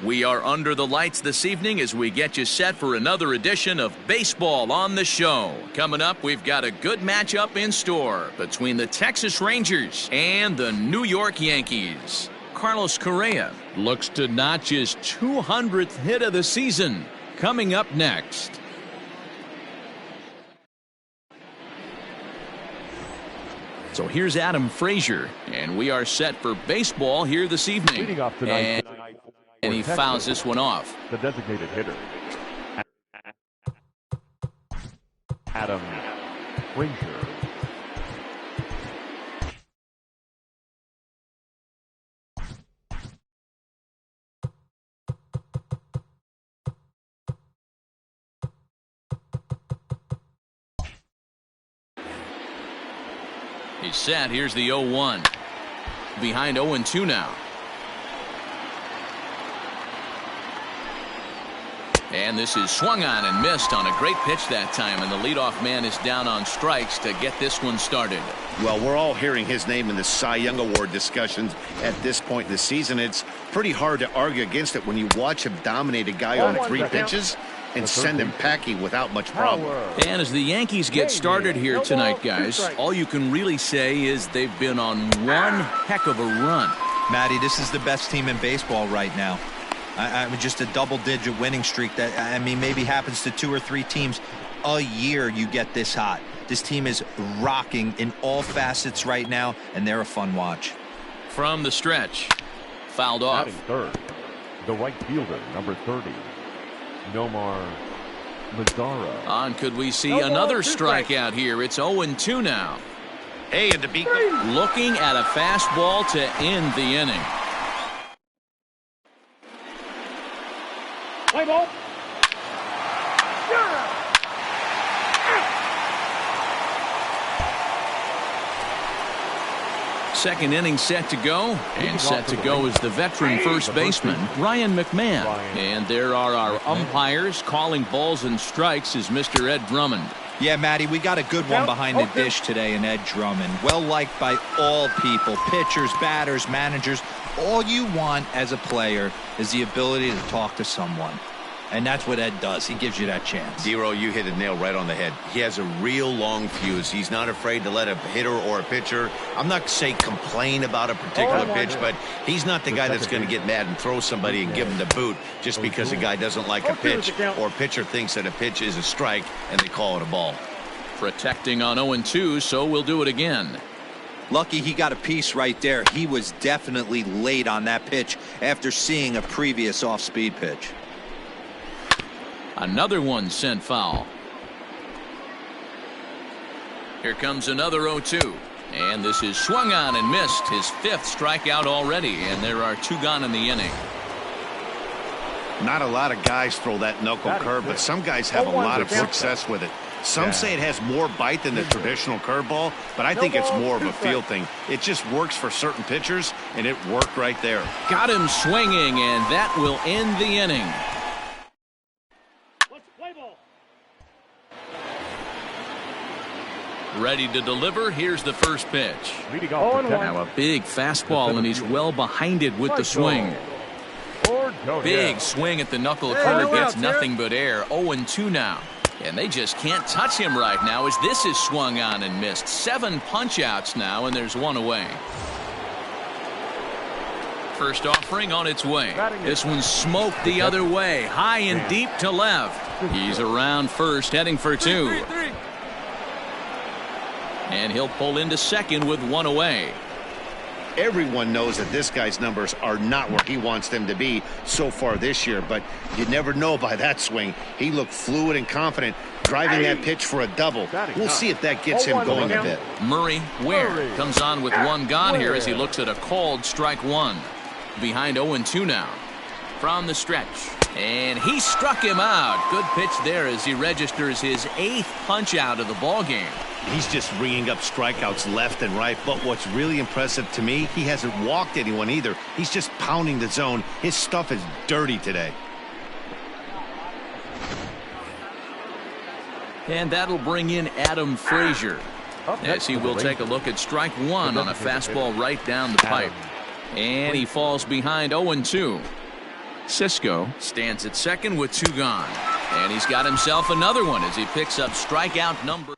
We are under the lights this evening as we get you set for another edition of Baseball on the Show. Coming up, we've got a good matchup in store between the Texas Rangers and the New York Yankees. Carlos Correa looks to notch his 200th hit of the season. Coming up next. So here's Adam Frazier, and we are set for baseball here this evening. Leading off tonight. And he fouls this one off. The designated hitter, Adam Frazier. He's set. Here's the 0-1. Behind 0-2 now. And this is swung on and missed on a great pitch that time, and the leadoff man is down on strikes to get this one started. Well, we're all hearing his name in the Cy Young Award discussions at this point in the season. It's pretty hard to argue against it when you watch him dominate a guy on 3 pitches and send him packing without much problem. And as the Yankees get started here tonight, guys, all you can really say is they've been on one heck of a run. Matty, this is the best team in baseball right now. I mean, just a double-digit winning streak that, I mean, maybe happens to 2 or 3 teams a year you get this hot. This team is rocking in all facets right now, and they're a fun watch. From the stretch, fouled off. Batting third, the right fielder, number 30, Nomar Mazara. On, could we see another strikeout here? It's 0-2 now. Hey, and to beat looking at a fastball to end the inning. Play ball. Second inning set to go, and set to go is the veteran first baseman, Ryan McMahon. And there are our umpires calling balls and strikes is Mr. Ed Drummond. Yeah, Matty, we got a good one behind the dish today in Ed Drummond. Well-liked by all people, pitchers, batters, managers. All you want as a player is the ability to talk to someone. And that's what Ed does. He gives you that chance. Zero, you hit a nail right on the head. He has a real long fuse. He's not afraid to let a hitter or a pitcher, I'm not saying complain about a particular pitch, but he's not the guy that's going to get mad and throw somebody and give him the boot just because a guy doesn't like a pitch or a pitcher thinks that a pitch is a strike and they call it a ball. Protecting on 0-2, so we'll do it again. Lucky he got a piece right there. He was definitely late on that pitch after seeing a previous off-speed pitch. Another one sent foul. Here comes another 0-2. And this is swung on and missed. His 5th strikeout already. And there are 2 gone in the inning. Not a lot of guys throw that knuckle curve, but some guys have a lot of success with it. Some say it has more bite than the traditional curveball, but I think it's more of a feel thing. It just works for certain pitchers, and it worked right there. Got him swinging, and that will end the inning. Ready to deliver. Here's the first pitch. Now a big fastball, and he's well behind it with the swing. Big swing at the knuckle curve, gets nothing but air. 0-2 now. And they just can't touch him right now as this is swung on and missed. 7 punch-outs now, and there's 1 away. First offering on its way. This one smoked the other way, high and deep to left. He's around first, heading for 2. And he'll pull into second with 1 away. Everyone knows that this guy's numbers are not where he wants them to be so far this year, but you never know by that swing. He looked fluid and confident, driving that pitch for a double. We'll see if that gets him going a bit. Murray Ware comes on with 1 gone here as he looks at a called strike 1. Behind 0-2 now. From the stretch. And he struck him out. Good pitch there as he registers his 8th punch out of the ball game. He's just ringing up strikeouts left and right, but what's really impressive to me, he hasn't walked anyone either. He's just pounding the zone. His stuff is dirty today. And that'll bring in Adam Frazier as he will take a look at strike 1 on a fastball right down the pipe. And he falls behind 0-2. Cisco stands at second with 2 gone. And he's got himself another one as he picks up strikeout number.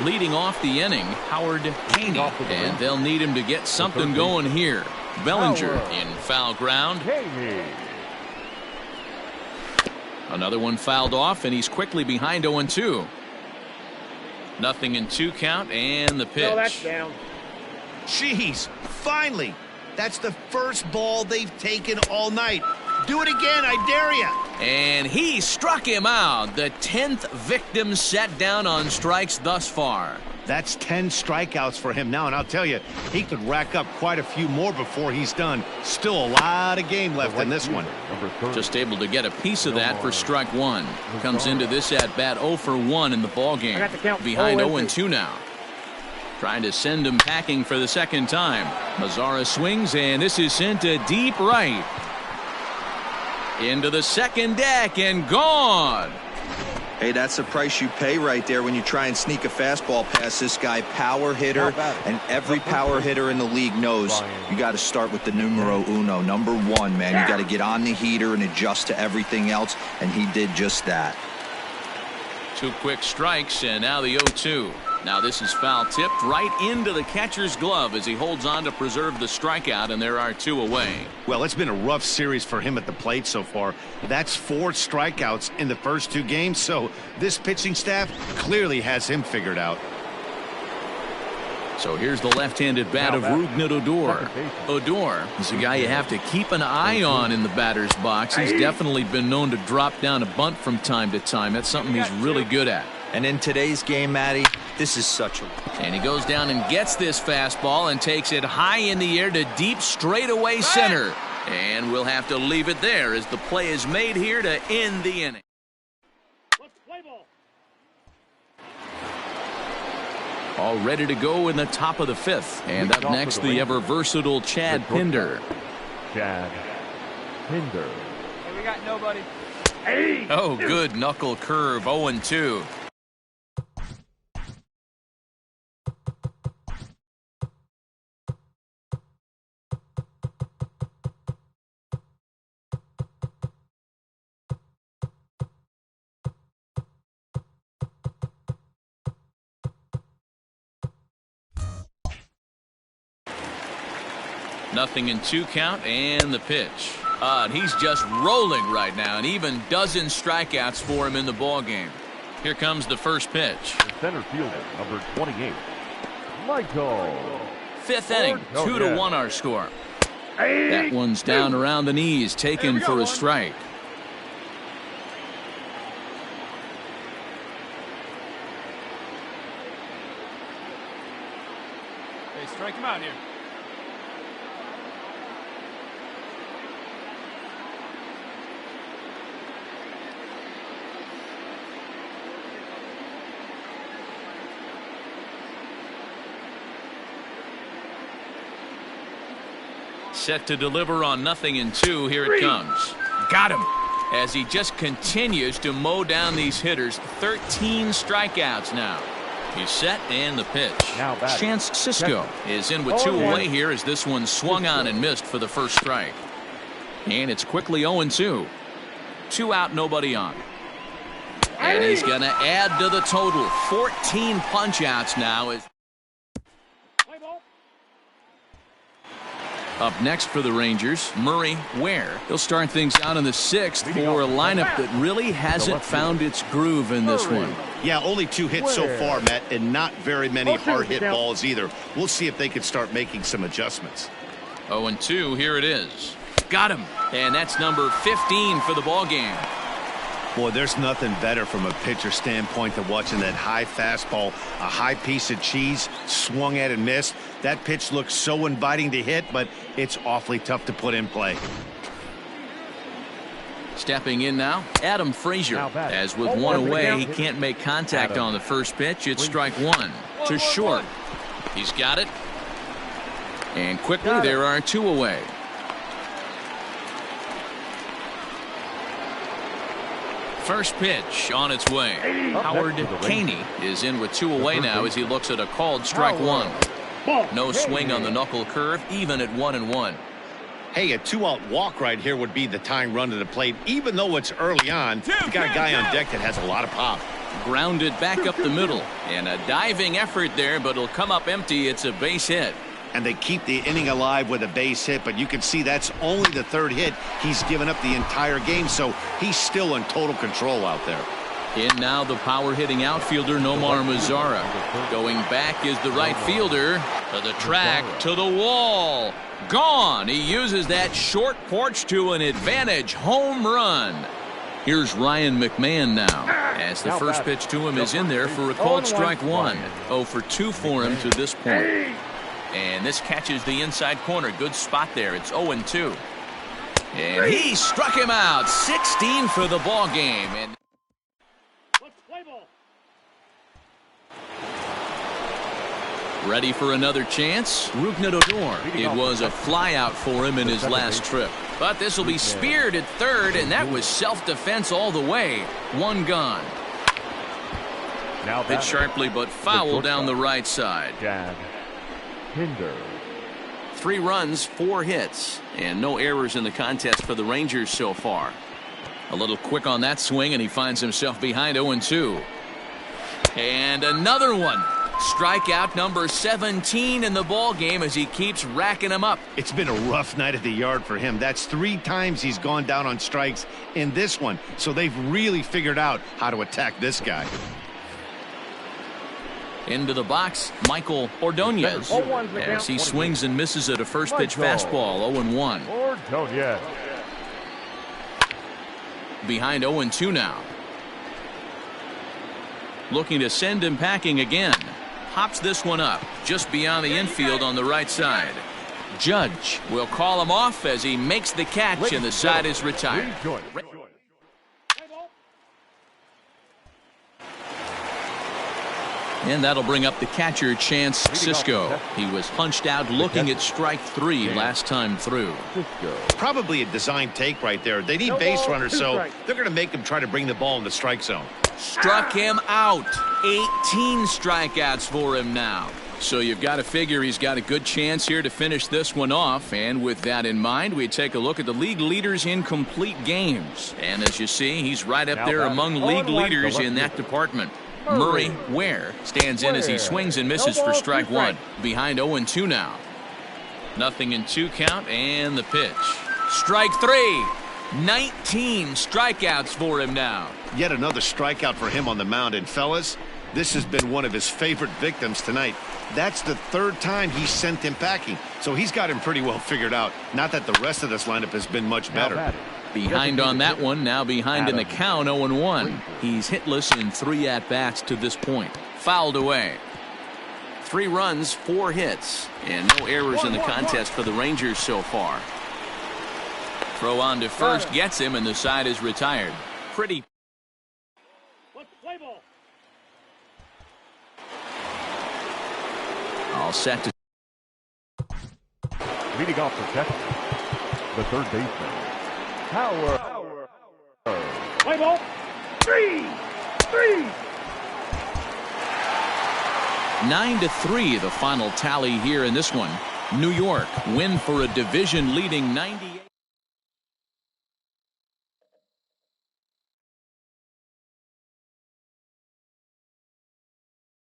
Leading off the inning, Howard Haney, and they'll need him to get something going here. Bellinger in foul ground. Another one fouled off, and he's quickly behind 0-2. Nothing in 2 count, and the pitch. That's down. Jeez, finally. That's the first ball they've taken all night. Do it again, I dare you. And he struck him out. The 10th victim set down on strikes thus far. That's 10 strikeouts for him now, and I'll tell you, he could rack up quite a few more before he's done. Still a lot of game left in this one. Just able to get a piece of that for strike 1. Comes into this at-bat 0 for 1 in the ball game. Behind 0-2 now. Trying to send him packing for the 2nd time. Mazzara swings, and this is sent to deep right. Into the 2nd deck and gone. Hey, that's the price you pay right there when you try and sneak a fastball past this guy. Power hitter, and every power hitter in the league knows you got to start with the numero uno, number 1, man. You got to get on the heater and adjust to everything else, and he did just that. 2 quick strikes, and now the 0-2. Now this is foul tipped right into the catcher's glove as he holds on to preserve the strikeout, and there are 2 away. Well, it's been a rough series for him at the plate so far. That's 4 strikeouts in the first 2 games, so this pitching staff clearly has him figured out. So here's the left-handed bat of Rougned Odor. Odor is a guy you have to keep an eye on in the batter's box. He's definitely been known to drop down a bunt from time to time. That's something he's really good at. And in today's game, Matty, this is such a... And he goes down and gets this fastball and takes it high in the air to deep straightaway center. And we'll have to leave it there as the play is made here to end the inning. All ready to go in the top of the 5th. And up next, the ever-versatile Chad Pinder. Chad Pinder. Hey, we got nobody. Oh, good knuckle curve, 0-2. Nothing in 2 count, and the pitch. And he's just rolling right now, and even dozen strikeouts for him in the ball game. Here comes the first pitch. The center fielder, number 28, Michael. 5th inning, 2-1 our score. That one's down around the knees, taken for a strike. Hey, strike him out here. Set to deliver on 0-2. Here it comes. Got him. As he just continues to mow down these hitters. 13 strikeouts now. He's set, and the pitch. Chance Cisco is in with 2 away here as this one swung on and missed for the first strike. And it's quickly 0-2. 2 out, nobody on. And he's going to add to the total. 14 punch-outs now. Up next for the Rangers, Murray Ware. He'll start things out in the 6th for a lineup that really hasn't found its groove in this one. Yeah, only 2 hits so far, Matt, and not very many hard-hit balls either. We'll see if they can start making some adjustments. 0-2, here it is. Got him. And that's number 15 for the ball game. Boy, there's nothing better from a pitcher standpoint than watching that high fastball, a high piece of cheese, swung at and missed. That pitch looks so inviting to hit, but it's awfully tough to put in play. Stepping in now, Adam Frazier. As with 1 away, he can't make contact on the first pitch. It's strike 1 to short. He's got it. And quickly, there are 2 away. First pitch on its way. Howard Caney is in with 2 away now as he looks at a called strike 1. No swing on the knuckle curve, even at 1-1. Hey, a 2-out walk right here would be the tying run to the plate. Even though it's early on, you got a guy on deck that has a lot of pop. Grounded back up the middle. And a diving effort there, but it'll come up empty. It's a base hit. And they keep the inning alive with a base hit, but you can see that's only the 3rd hit he's given up the entire game, so he's still in total control out there. In now the power-hitting outfielder Nomar Mazara. Going back is the right fielder. To the track, to the wall. Gone. He uses that short porch to an advantage home run. Here's Ryan McMahon now, as the first pitch to him is in there for a called strike 1. 0 for 2 for him to this point. And this catches the inside corner. Good spot there. It's 0-2. And he struck him out. 16 for the ball game. And ready for another chance. Rougned Odor. It was a fly out for him in his last trip. But this will be speared at 3rd, and that was self-defense all the way. 1 gone. Hit sharply but foul down the right side. Pinder. 3 runs, 4 hits, and no errors in the contest for the Rangers so far. A little quick on that swing, and he finds himself behind 0-2. And another one. Strikeout number 17 in the ball game as he keeps racking them up. It's been a rough night at the yard for him. That's 3 times he's gone down on strikes in this one. So they've really figured out how to attack this guy. Into the box, Michael Ordonez, as he swings and misses at a first pitch fastball. 0-1. Ordonez. Behind 0-2 now. Looking to send him packing again. Hops this one up just beyond the infield on the right side. Judge will call him off as he makes the catch, and the side is retired. And that'll bring up the catcher, Chance Cisco. He was punched out looking at strike 3 last time through. Probably a design take right there. They need base runners, so they're going to make him try to bring the ball in the strike zone. Struck him out. 18 strikeouts for him now. So you've got to figure he's got a good chance here to finish this one off. And with that in mind, we take a look at the league leaders in complete games. And as you see, he's right up there among league leaders in that department. Murray Ware stands in as he swings and misses for strike 1. Behind 0-2 now. 0-2 count and the pitch. Strike 3. 19 strikeouts for him now. Yet another strikeout for him on the mound. And fellas, this has been one of his favorite victims tonight. That's the 3rd time he sent him packing. So he's got him pretty well figured out. Not that the rest of this lineup has been much better. Behind on that one, now behind in the count, 0-1. He's hitless in 3 at-bats to this point. Fouled away. 3 runs, 4 hits, and no errors in the contest for the Rangers so far. Throw on to first, gets him, and the side is retired. Pretty. All set to. Leading off the catcher, the third baseman, Power. Play ball. 3. 9-3 the final tally here in this one. New York win for a division leading 98.